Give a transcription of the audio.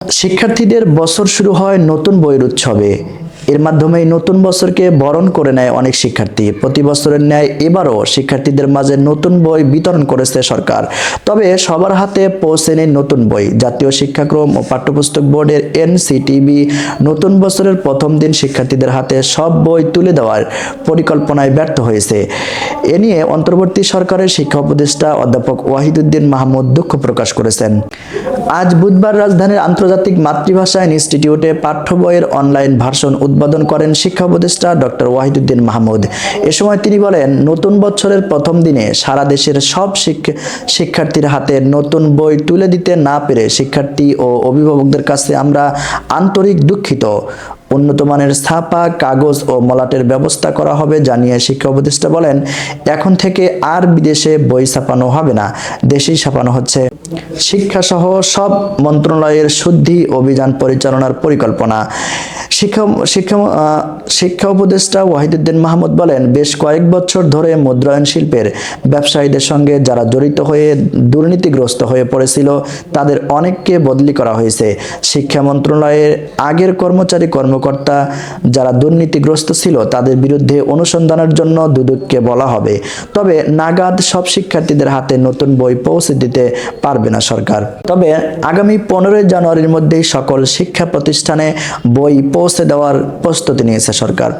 শিক্ষার্থীদের বছর শুরু হয় নতুন বইয়ের উৎসবে। এর মাধ্যমেই নতুন বছরকে বরণ করে নেয় অনেক শিক্ষার্থী। প্রতি বছরের ন্যায় এবারও শিক্ষার্থীদের মাঝে নতুন বই বিতরণ করেছে সরকার। তবে সবার হাতে পৌঁছেনি নতুন বই। জাতীয় শিক্ষাক্রম ও পাঠ্যপুস্তক বোর্ডের এনসিটিবি নতুন বছরের প্রথম দিন শিক্ষার্থীদের হাতে সব বই তুলে দেওয়ার পরিকল্পনায় ব্যর্থ হয়েছে। এ নিয়ে অন্তর্বর্তী সরকারের শিক্ষা উপদেষ্টা অধ্যাপক ওয়াহিদুদ্দিন মাহমুদ দুঃখ প্রকাশ করেছেন। আজ বুধবার রাজধানীর আন্তর্জাতিক মাতৃভাষা ইনস্টিটিউটে পাঠ্য বইয়ের অনলাইন ভার্সন উদ্বোধন করেন শিক্ষা উপদেষ্টা ডক্টর ওয়াহিদুদ্দিন মাহমুদ। এ সময় তিনি বলেন, নতুন বছরের প্রথম দিনে সারা দেশের সব শিক্ষার্থীর হাতে নতুন বই তুলে দিতে না পেরে শিক্ষার্থী ও অভিভাবকদের কাছে আমরা আন্তরিক দুঃখিত। উন্নত মানের ছাপা, কাগজ ও মলাটের ব্যবস্থা করা হবে জানিয়ে শিক্ষা উপদেষ্টা বলেন, এখন থেকে আর বিদেশে বই ছাপানো হবে না, দেশেই ছাপানো হচ্ছে। শিক্ষাসহ সব মন্ত্রণালয়ের শুদ্ধি অভিযান পরিচালনার পরিকল্পনা। শিক্ষা উপদেষ্টা ওয়াহিদুদ্দিন মাহমুদ বলেন, বেশ কয়েক বছর ধরে মুদ্রায়ন শিল্পের ব্যবসায়ীদের সঙ্গে যারা জড়িত হয়ে দুর্নীতিগ্রস্ত হয়ে পড়েছিল তাদের অনেককে বদলি করা হয়েছে। শিক্ষা মন্ত্রণালয়ের আগের কর্মকর্তা যারা দুর্নীতিগ্রস্ত ছিল তাদের বিরুদ্ধে অনুসন্ধানের জন্য দুদককে বলা হবে। তবে নাগাদ সব শিক্ষার্থীদের হাতে নতুন বই পৌঁছে দিতে পারবে না সরকার। তবে আগামী 15 জানুয়ারির মধ্যেই সকল শিক্ষা প্রতিষ্ঠানে বই পৌঁছে দেওয়ার প্রস্তুতি নিয়েছে সরকার।